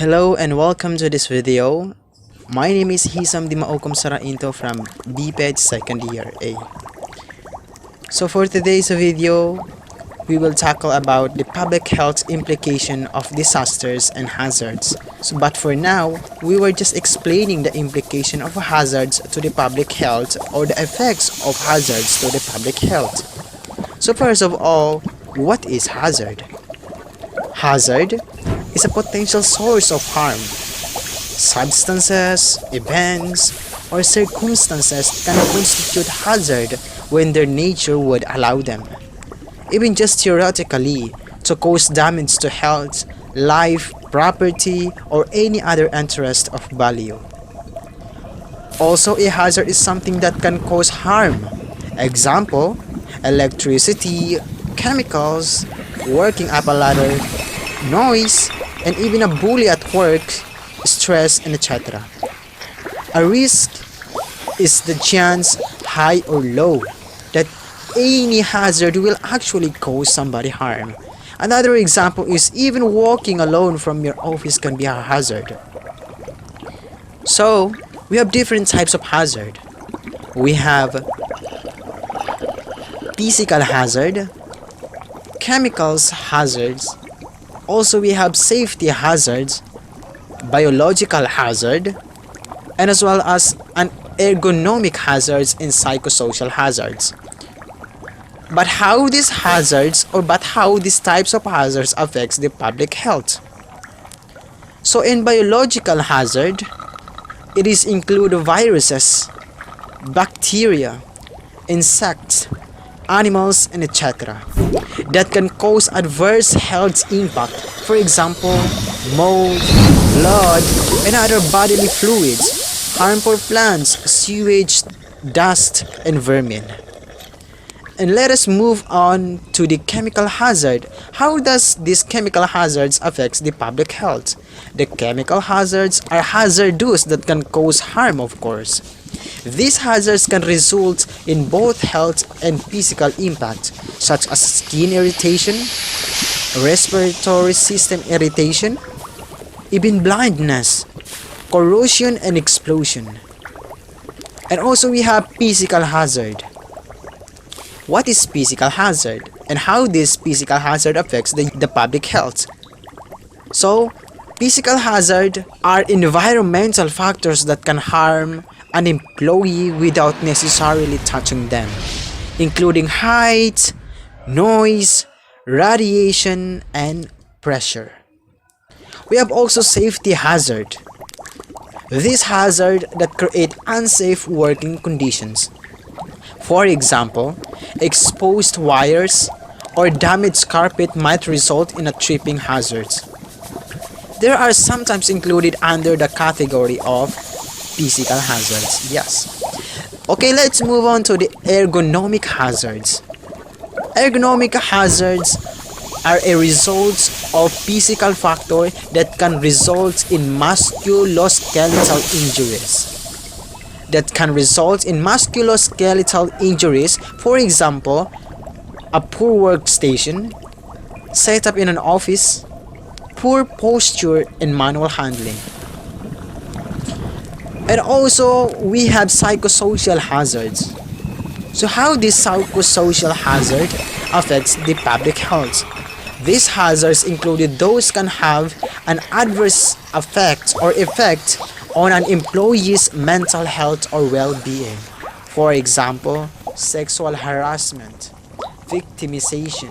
Hello and welcome to this video. My name is Hisam Dimaukom Sarainto from BPED second year A. So for today's video, we will tackle about the public health implication of disasters and hazards. But for now, we were just explaining the implication of hazards to the public health or the effects of hazards to the public health. So first of all, what is hazard? Hazard is a potential source of harm. Substances, events, or circumstances can constitute hazard when their nature would allow them, even just theoretically, to cause damage to health, life, property, or any other interest of value. Also, a hazard is something that can cause harm. Example, electricity, chemicals, working up a ladder, noise, and even a bully at work, stress, and etc. A risk is the chance, high or low, that any hazard will actually cause somebody harm. Another example is even walking alone from your office can be a hazard. So, we have different types of hazard. We have physical hazard, chemicals hazards, also we have safety hazards, biological hazard, and as well as an ergonomic hazards and psychosocial hazards. But how these types of hazards affects the public health? So in biological hazard, it is include viruses, bacteria, insects, animals, and etc. that can cause adverse health impact. For example, mold, blood, and other bodily fluids, harmful plants, sewage, dust, and vermin. And let us move on to the chemical hazard. How does these chemical hazards affect the public health? The chemical hazards are hazardous that can cause harm, of course. These hazards can result in both health and physical impact, such as skin irritation, respiratory system irritation, even blindness, corrosion, and explosion. And also we have physical hazard. What is physical hazard and how this physical hazard affects the public health? So, physical hazard are environmental factors that can harm an employee without necessarily touching them, including height, noise, radiation, and pressure. We have also safety hazard. This hazard that create unsafe working conditions. For example, exposed wires or damaged carpet might result in a tripping hazard. There are sometimes included under the category of physical hazards. Yes. Okay, let's move on to the ergonomic hazards. Ergonomic hazards are a result of physical factor that can result in musculoskeletal injuries. For example, a poor workstation, setup in an office, poor posture, and manual handling. And also, we have psychosocial hazards. So how this psychosocial hazard affects the public health? These hazards included those can have an adverse effect on an employee's mental health or well-being. For example, sexual harassment, victimization,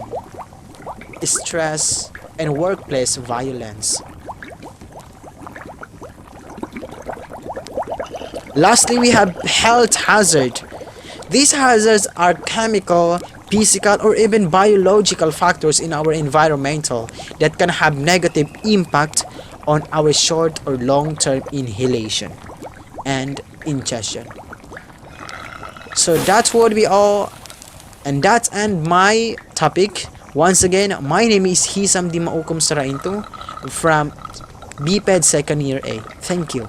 stress, and workplace violence. Lastly, we have health hazard. These hazards are chemical, physical, or even biological factors in our environmental that can have negative impact on our short or long-term inhalation and ingestion. So that's what we all, and that's end my topic. Once again, my name is Hisam Dimaukom Sarainto from BPED second year A. Thank you.